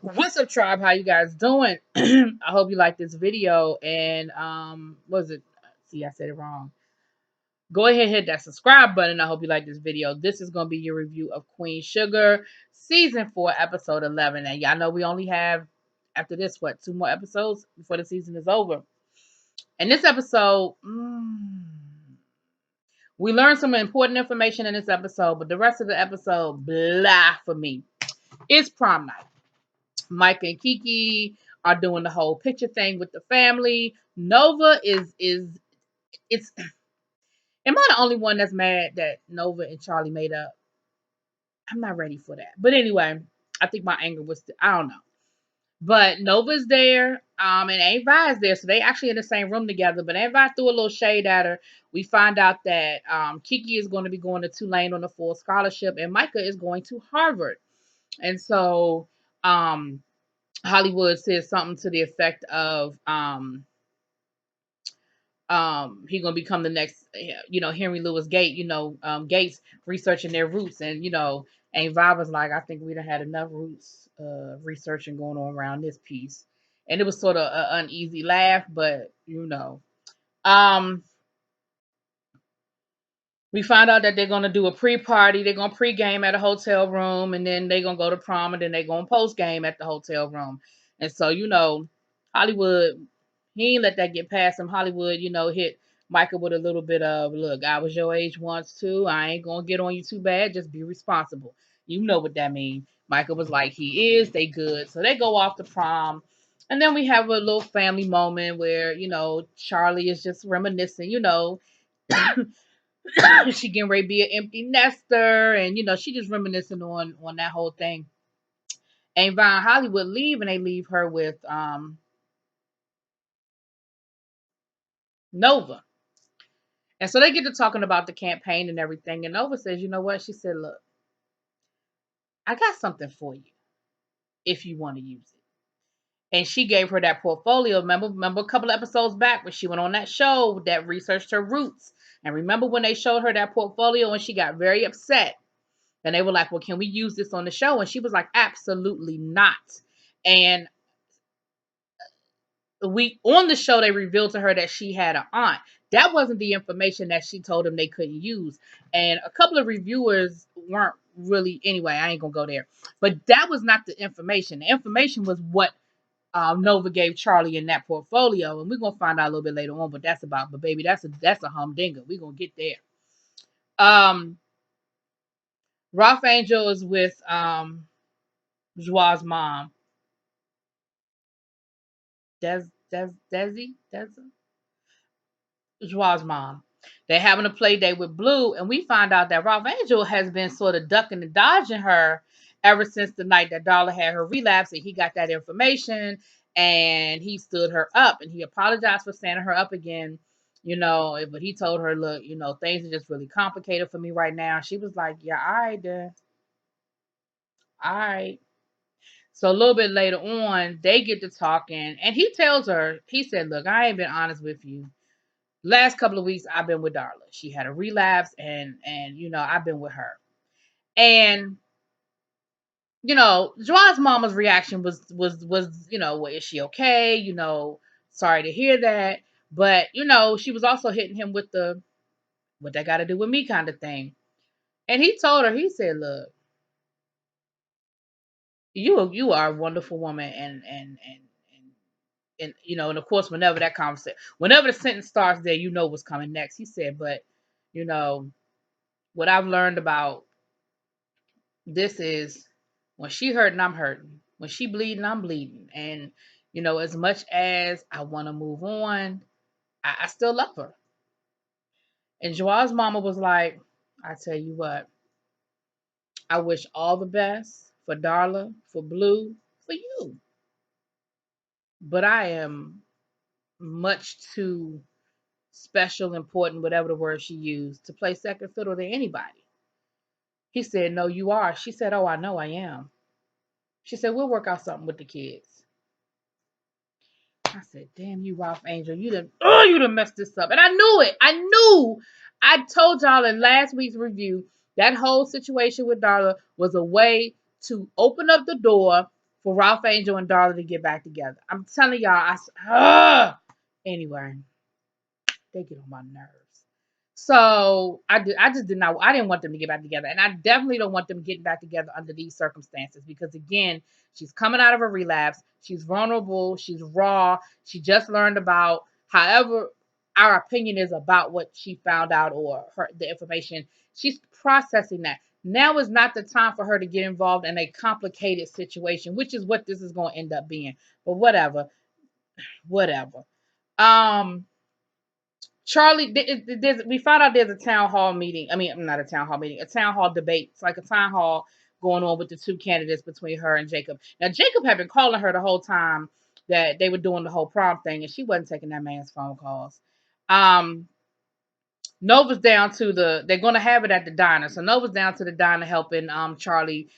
What's up, tribe? How you guys doing? I hope you like this video. And what was it? See, I said it wrong. Go ahead and hit that subscribe button. I hope you like this video. This is gonna be your review of Queen Sugar, season 4, episode 11. And y'all know we only have after this what 2 more episodes before the season is over. And this episode, we learned some important information in this episode, but the rest of the episode, blah for me. It's prom night. Mike and Kiki are doing the whole picture thing with the family. Nova is it's am I the only one that's mad that Nova and Charlie made up? I'm not ready for that. But anyway, I think my anger was I don't know. But Nova's there, and Aunt Vi's there, so they actually in the same room together. But Aunt Vi threw a little shade at her. We find out that Kiki is going to be going to Tulane on a full scholarship, and Micah is going to Harvard. And so Hollywood says something to the effect of he gonna become the next Henry Louis Gates researching their roots. And and Vibe was like, I think we done had enough roots researching going on around this piece. And it was sort of an uneasy laugh, but um we find out that they're gonna do a pre-party. They're gonna pre-game at a hotel room, and then they're gonna go to prom, and then they're gonna post-game at the hotel room. And so, Hollywood, he ain't let that get past him. Hollywood, hit Michael with a little bit of, look, I was your age once too. I ain't gonna get on you too bad. Just be responsible. You know what that means. Michael was like, he is, they good. So they go off to prom. And then we have a little family moment where, Charlie is just reminiscing, she getting ready to be an empty nester, and she just reminiscing on that whole thing. And Vine Hollywood leave, and they leave her with Nova. And so they get to talking about the campaign and everything. And Nova says, you know what? She said, look, I got something for you if you want to use it. And she gave her that portfolio. Remember a couple of episodes back when she went on that show that researched her roots. And remember when they showed her that portfolio and she got very upset. And they were like, well, can we use this on the show? And she was like, absolutely not. And we on the show they revealed to her that she had an aunt. That wasn't the information that she told them they couldn't use. And a couple of reviewers weren't really, anyway, I ain't gonna go there. But that was not the information. The information was what Nova gave Charlie in that portfolio. And we're gonna find out a little bit later on, but baby, that's a humdinger. We're gonna get there. Um Ralph Angel is with Joie's mom. Desi? Joie's mom. They're having a play date with Blue, and we find out that Ralph Angel has been sort of ducking and dodging her ever since the night that Darla had her relapse, and he got that information, and he stood her up, and he apologized for standing her up again, but he told her, look, things are just really complicated for me right now. She was like, yeah, all right, then. All right. So a little bit later on, they get to talking, and he tells her, he said, look, I ain't been honest with you. Last couple of weeks I've been with Darla. She had a relapse, and I've been with her. And Joanne's mama's reaction was well, is she okay? Sorry to hear that. But she was also hitting him with the what that got to do with me kind of thing. And he told her, he said, look, you are a wonderful woman, and and of course whenever the sentence starts there, what's coming next. He said, but you know what I've learned about this is when she hurting, I'm hurting. When she bleeding, I'm bleeding. And as much as I want to move on, I still love her. And Joa's mama was like, I tell you what, I wish all the best for Darla, for Blue, for you. But I am much too special, important, whatever the word she used, to play second fiddle to anybody. He said, no, you are. She said, oh, I know I am. She said, we'll work out something with the kids. I said, damn you, Ralph Angel. You done messed this up. And I knew it. I told y'all in last week's review that whole situation with Darla was a way to open up the door for Ralph Angel and Darla to get back together. I'm telling y'all, anyway, they get on my nerves. So I just did not. I didn't want them to get back together, and I definitely don't want them getting back together under these circumstances because again, she's coming out of a relapse. She's vulnerable. She's raw. She just learned about. However, our opinion is about what she found out or the information. She's processing that. Now is not the time for her to get involved in a complicated situation, which is what this is going to end up being. But whatever, whatever. Um, Charlie, we found out there's a town hall meeting. I mean, not a town hall meeting, a town hall debate. It's like a town hall going on with the two candidates between her and Jacob. Now, Jacob had been calling her the whole time that they were doing the whole prom thing, and she wasn't taking that man's phone calls. Um, Nova's down to they're going to have it at the diner. So Nova's down to the diner helping Charlie,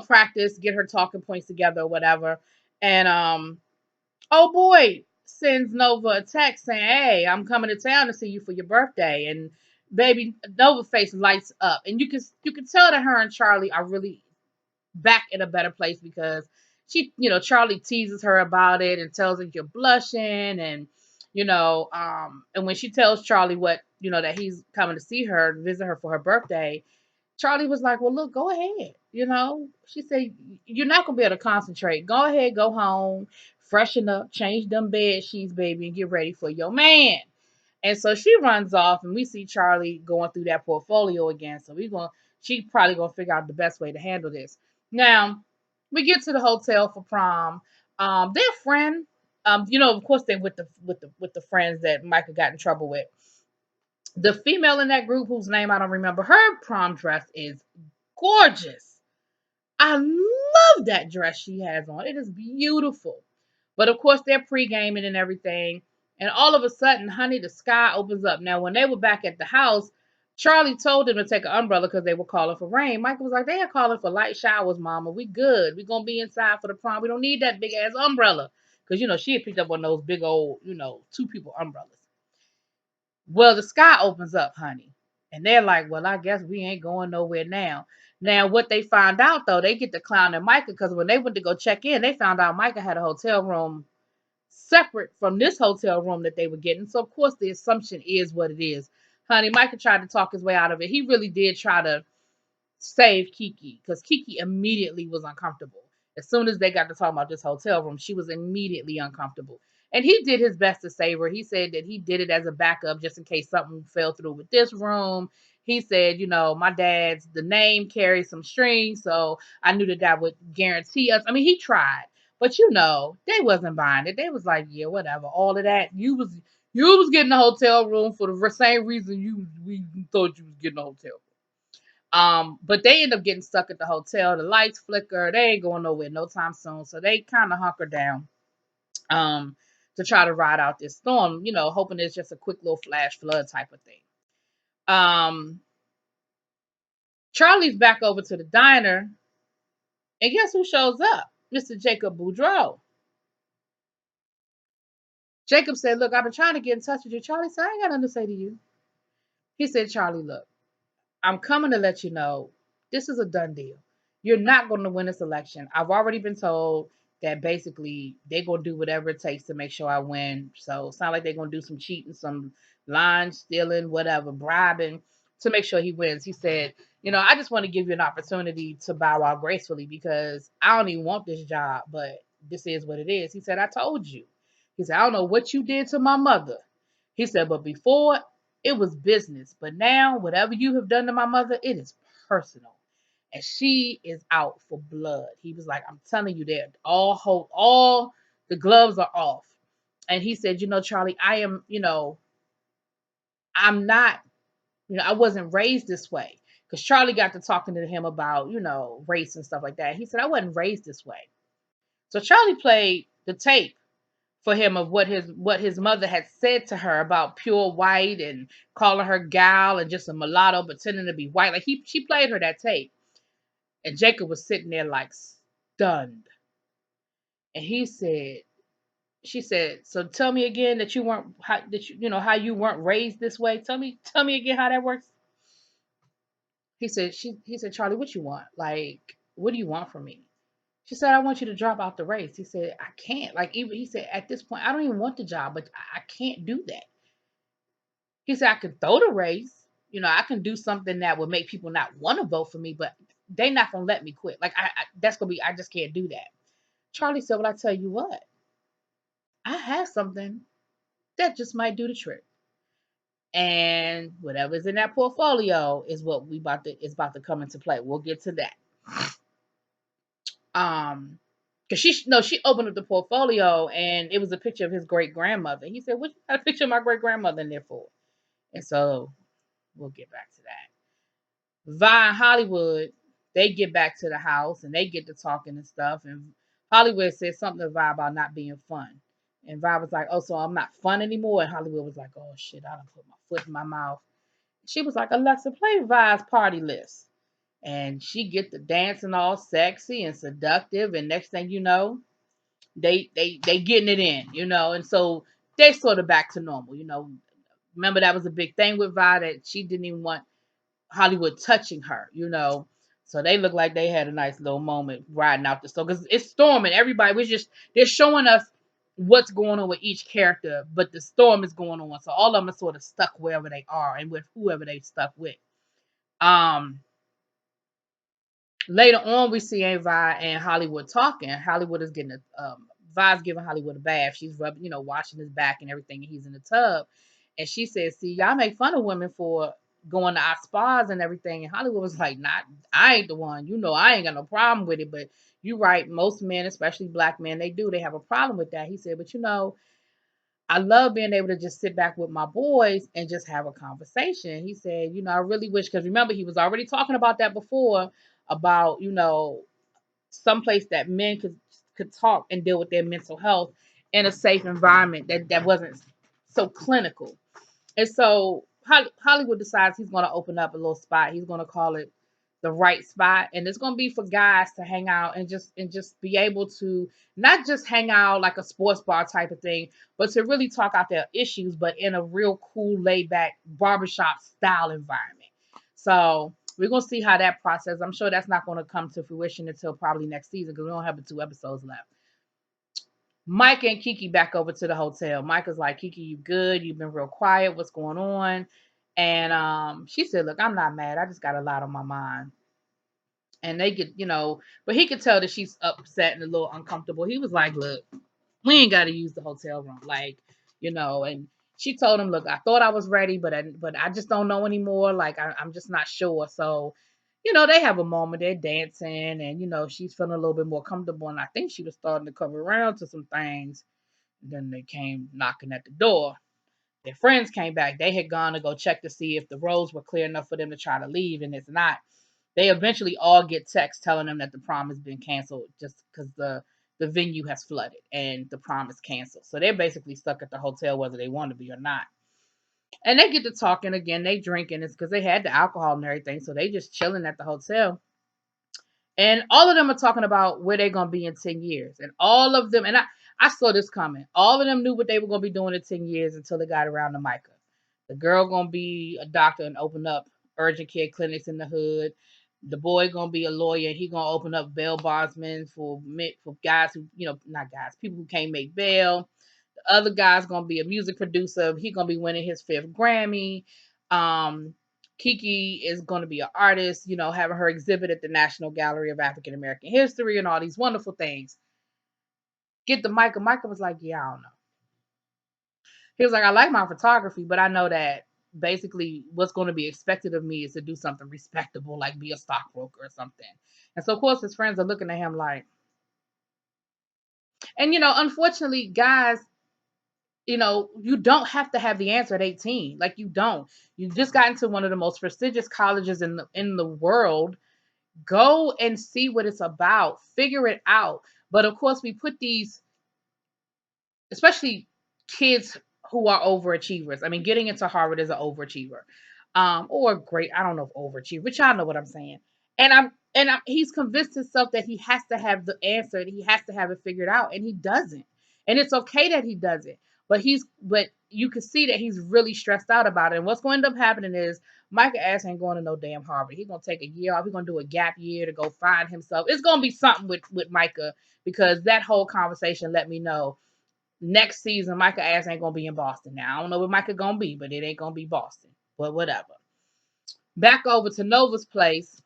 practice, get her talking points together or whatever. And oh boy sends Nova a text saying, "Hey, I'm coming to town to see you for your birthday." And baby Nova face lights up, and you can tell that her and Charlie are really back in a better place because Charlie teases her about it and tells her you're blushing, and and when she tells Charlie what that he's coming to see her, visit her for her birthday, Charlie was like, "Well, look, go ahead." She said, "You're not gonna be able to concentrate. Go ahead, go home, freshen up, change them bed sheets, baby, and get ready for your man." And so she runs off, and we see Charlie going through that portfolio again. So she probably gonna figure out the best way to handle this. Now, we get to the hotel for prom. Their friend, of course, they're with the friends that Micah got in trouble with. The female in that group, whose name I don't remember, her prom dress is gorgeous. I love that dress she has on. It is beautiful. But of course, they're pre-gaming and everything. And all of a sudden, honey, the sky opens up. Now, when they were back at the house, Charlie told them to take an umbrella because they were calling for rain. Michael was like, "They are calling for light showers, mama. We good. We going to be inside for the prom. We don't need that big ass umbrella." Because, she had picked up one of those big old, two people umbrellas. Well, the sky opens up, honey. And they're like, "Well, I guess we ain't going nowhere now." Now, what they find out, though, they get to clowning Micah because when they went to go check in, they found out Micah had a hotel room separate from this hotel room that they were getting. So, of course, the assumption is what it is. Honey, Micah tried to talk his way out of it. He really did try to save Kiki because Kiki immediately was uncomfortable. As soon as they got to talk about this hotel room, she was immediately uncomfortable. And he did his best to save her. He said that he did it as a backup just in case something fell through with this room. He said, "My dad's, the name carries some strings, so I knew that would guarantee us." I mean, he tried. But they wasn't buying it. They was like, "Yeah, whatever. All of that. You was getting a hotel room for the same reason we thought you was getting a hotel." But they end up getting stuck at the hotel. The lights flicker. They ain't going nowhere no time soon. So they kind of hunker down to try to ride out this storm, hoping it's just a quick little flash flood type of thing. Um, Charlie's back over to the diner, and guess who shows up? Mr. Jacob Boudreaux. Jacob said, "Look, I've been trying to get in touch with you." Charlie said, "I ain't got nothing to say to you." He said, "Charlie, look, I'm coming to let you know this is a done deal. You're not going to win this election. I've already been told that basically they're going to do whatever it takes to make sure I win. So it sounds like they're going to do some cheating, some line stealing, whatever, bribing to make sure he wins." He said, "I just want to give you an opportunity to bow out gracefully because I don't even want this job, but this is what it is." He said, "I told you." He said, "I don't know what you did to my mother." He said, "But before it was business, but now whatever you have done to my mother, it is personal, and she is out for blood." He was like, "I'm telling you that all the gloves are off." And he said, "Charlie, I am, I'm not, I wasn't raised this way." Because Charlie got to talking to him about, race and stuff like that. He said, "I wasn't raised this way." So Charlie played the tape for him of what his mother had said to her about pure white and calling her gal and just a mulatto pretending to be white. Like she played her that tape, and Jacob was sitting there like stunned. And she said, "So tell me again that you weren't how you weren't raised this way. Tell me again how that works." He said, "Charlie, what you want? Like, what do you want from me?" She said, I want you to drop out the race. He said, I can't. Like, even he said, at this point, I don't even want the job, but I can't do that. He said, I could throw the race. I can do something that would make people not want to vote for me, but they not gonna let me quit. Like, that's gonna be, I just can't do that. Charlie said, well, I tell you what, I have something that just might do the trick. And whatever's in that portfolio is what is about to come into play. We'll get to that. Because she opened up the portfolio and it was a picture of his great grandmother. He said, what you got a picture of my great grandmother in there for? And so we'll get back to that. Vi and Hollywood, they get back to the house and they get to talking and stuff. And Hollywood said something to Vi about not being fun. And Vi was like, oh, so I'm not fun anymore. And Hollywood was like, oh shit, I done put my foot in my mouth. She was like, Alexa, play Vi's party list. And she get the dancing all sexy and seductive. And next thing you know, they getting it in. And so they sort of back to normal. Remember that was a big thing with Vi, that she didn't even want Hollywood touching her. So they look like they had a nice little moment riding out the storm, because it's storming. Everybody was just, they're showing us what's going on with each character, but the storm is going on. So all of them are sort of stuck wherever they are and with whoever they stuck with. Later on, we see Ava and Hollywood talking. Hollywood is getting Vi's giving Hollywood a bath. She's rubbing, washing his back and everything, and he's in the tub. And she says, see, y'all make fun of women for going to our spas and everything. And Hollywood was like, not, I ain't the one. I ain't got no problem with it. But you're right. Most men, especially black men, they have a problem with that. He said, but I love being able to just sit back with my boys and just have a conversation. He said, I really wish, because remember, he was already talking about that before, about, someplace that men could talk and deal with their mental health in a safe environment that wasn't so clinical. And so Hollywood decides he's going to open up a little spot. He's going to call it the right spot, and it's going to be for guys to hang out and just be able to not just hang out like a sports bar type of thing, but to really talk out their issues, but in a real cool, laid back barbershop style environment. So we're gonna see how that process. I'm sure that's not going to come to fruition until probably next season, because we don't have but 2 episodes left. Mike and Kiki back over to the hotel. Mike is like, Kiki, you good? You've been real quiet. What's going on? And she said, look, I'm not mad. I just got a lot on my mind. And they get, but he could tell that she's upset and a little uncomfortable. He was like, look, we ain't got to use the hotel room. Like, and she told him, look, I thought I was ready, but I just don't know anymore. Like, I'm just not sure. So, they have a moment. They're dancing and, she's feeling a little bit more comfortable. And I think she was starting to come around to some things. Then they came knocking at the door. Their friends came back. They had gone to go check to see if the roads were clear enough for them to try to leave, and it's not. They eventually all get texts telling them that the prom has been canceled just because the venue has flooded and the prom is canceled. So they're basically stuck at the hotel whether they want to be or not. And they get to talking again. They drinking. It's because they had the alcohol and everything. So they just chilling at the hotel. And all of them are talking about where they're going to be in 10 years. And all of them, and I saw this coming. All of them knew what they were going to be doing in 10 years until they got around to Micah. The girl going to be a doctor and open up urgent care clinics in the hood. The boy going to be a lawyer. He going to open up bail bondsmen for guys who, not guys, people who can't make bail. The other guy's going to be a music producer. He going to be winning his 5th Grammy. Kiki is going to be an artist, having her exhibit at the National Gallery of African American History and all these wonderful things. Get the Micah. Micah was like, yeah, I don't know. He was like, I like my photography, but I know that basically what's going to be expected of me is to do something respectable, like be a stockbroker or something. And so, of course, his friends are looking at him like, and, unfortunately, guys, you don't have to have the answer at 18. Like, you don't. You just got into one of the most prestigious colleges in the world. Go and see what it's about. Figure it out. But of course, we put these, especially kids who are overachievers. I mean, getting into Harvard is an overachiever, or great. I don't know if overachiever, but y'all know what I'm saying. He's convinced himself that he has to have the answer. He has to have it figured out, and he doesn't. And it's okay that he doesn't. But you can see that he's really stressed out about it. And what's going to end up happening is Micah ass ain't going to no damn Harvard. He's gonna take a year off. He's gonna do a gap year to go find himself. It's gonna be something with Micah, because that whole conversation let me know next season Micah ass ain't gonna be in Boston. Now I don't know what Micah gonna be, but it ain't gonna be Boston. But whatever. Back over to Nova's place.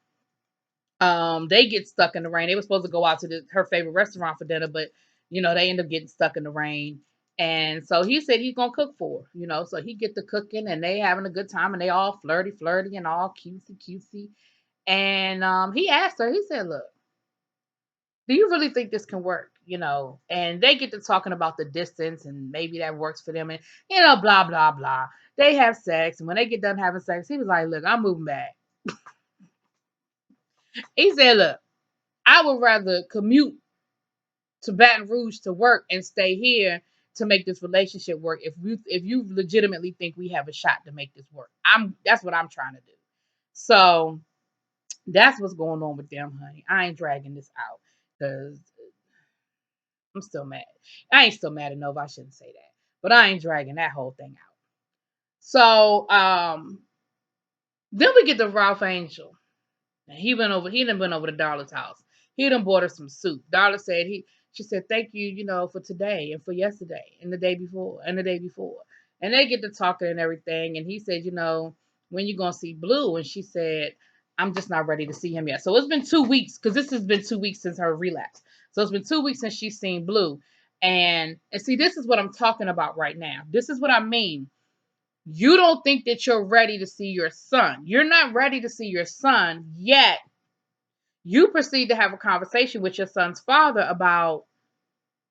They get stuck in the rain. They were supposed to go out to her favorite restaurant for dinner, but they end up getting stuck in the rain. And so he said he's gonna cook for her, so he get to cooking and they having a good time and they all flirty, flirty and all cutesy, cutesy. And he asked her, he said, look, do you really think this can work? And they get to talking about the distance and maybe that works for them and blah, blah, blah. They have sex, and when they get done having sex, he was like, look, I'm moving back. He said, look, I would rather commute to Baton Rouge to work and stay here to make this relationship work if you legitimately think we have a shot to make this work. That's what I'm trying to do. So that's what's going on with them, honey. I ain't dragging this out because I'm still mad. I ain't still mad at Nova. I shouldn't say that. But I ain't dragging that whole thing out. So then we get to Ralph Angel. And he done went over to Darla's house. He done bought her some soup. Darla said she said, thank you, for today and for yesterday and the day before and the day before. And they get to talking and everything. And he said, when you gonna see Blue? And she said, I'm just not ready to see him yet. So it's been 2 weeks, because this has been 2 weeks since her relapse. So it's been 2 weeks since she's seen Blue. And see, this is what I'm talking about right now. This is what I mean. You don't think that you're ready to see your son. You're not ready to see your son yet. You proceed to have a conversation with your son's father about,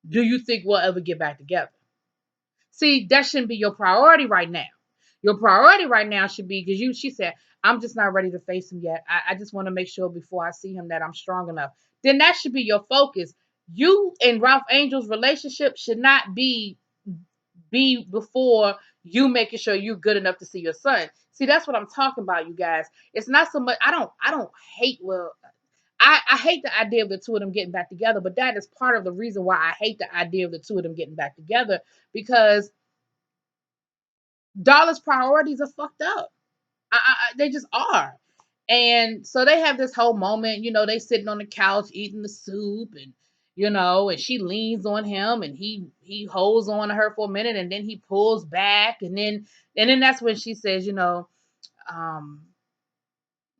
do you think we'll ever get back together? See, that shouldn't be your priority right now. Your priority right now should be, because she said, I'm just not ready to face him yet. I just want to make sure before I see him that I'm strong enough. Then that should be your focus. You and Ralph Angel's relationship should not be before you making sure you're good enough to see your son. See, that's what I'm talking about, you guys. It's not so much, I don't hate, I hate the idea of the two of them getting back together, but that is part of the reason why I hate the idea of the two of them getting back together, because Darla's priorities are fucked up. They just are. And so they have this whole moment, they sitting on the couch eating the soup, and and she leans on him and he holds on to her for a minute, and then he pulls back, and then that's when she says, um,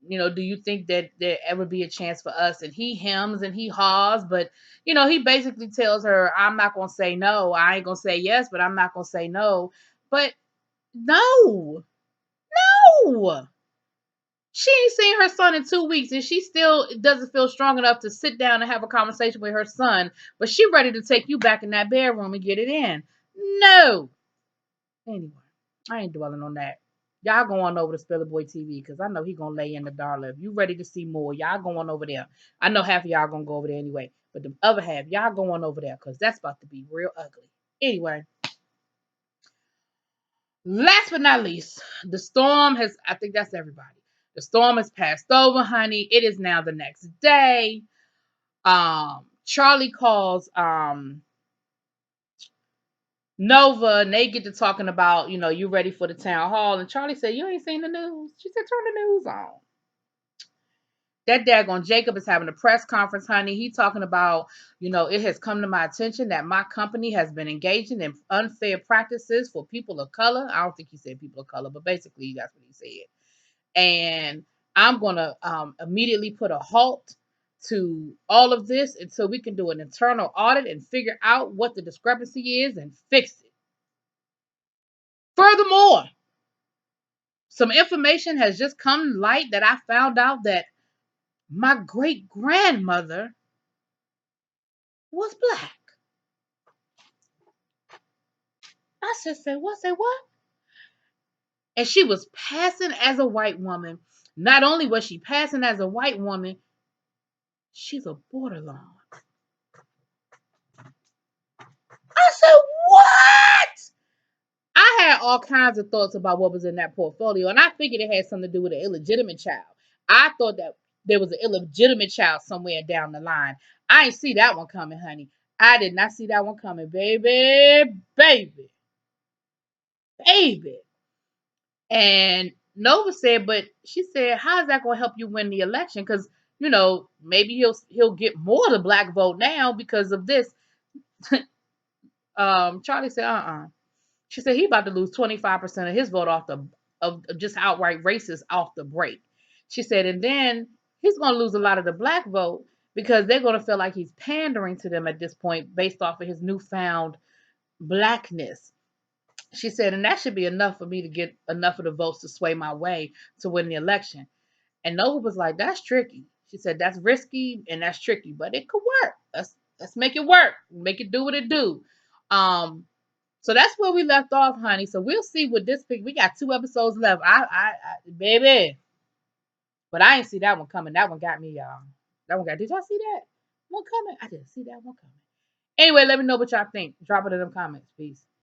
do you think that there ever be a chance for us? And he hems and he haws, but he basically tells her, I'm not gonna say no. I ain't gonna say yes, but I'm not gonna say no. But no, no. She ain't seen her son in 2 weeks, and she still doesn't feel strong enough to sit down and have a conversation with her son. But she ready to take you back in that bedroom and get it in. No. Anyway, I ain't dwelling on that. Y'all go on over to Spiller Boy TV, because I know he gonna lay in the Darla. If you ready to see more, y'all go on over there. I know half of y'all gonna go over there anyway, but the other half, y'all go on over there, because that's about to be real ugly. Anyway, last but not least, the storm has, I think that's everybody. The storm has passed over, honey. It is now the next day. Charlie calls Nova, and they get to talking about, you ready for the town hall. And Charlie said, you ain't seen the news. She said, turn the news on. That daggone Jacob is having a press conference, honey. He talking about, it has come to my attention that my company has been engaging in unfair practices for people of color. I don't think he said people of color, but basically that's what he said. And I'm going to immediately put a halt to all of this until we can do an internal audit and figure out what the discrepancy is and fix it. Furthermore, some information has just come to light that I found out that my great grandmother was black. I said, say what? Say what? And she was passing as a white woman. Not only was she passing as a white woman, she's a borderline. I said, what? I had all kinds of thoughts about what was in that portfolio, and I figured it had something to do with an illegitimate child. I thought that there was an illegitimate child somewhere down the line. I ain't see that one coming, honey. I did not see that one coming, baby. baby. And Nova said, but she said, how is that going to help you win the election? Because maybe he'll get more of the black vote now because of this. Charlie said, She said he about to lose 25% of his vote off the of just outright racist off the break. She said, and then he's going to lose a lot of the black vote because they're going to feel like he's pandering to them at this point based off of his newfound blackness. She said, and that should be enough for me to get enough of the votes to sway my way to win the election. And Nova was like, that's tricky. She said, that's risky and that's tricky, but it could work. Let's make it work. Make it do what it do. So that's where we left off, honey. So we'll see what this pick. We got 2 episodes left. Baby. But I ain't see that one coming. That one got me, y'all. That one got. Did y'all see that one coming? I didn't see that one coming. Anyway, let me know what y'all think. Drop it in them comments. Peace.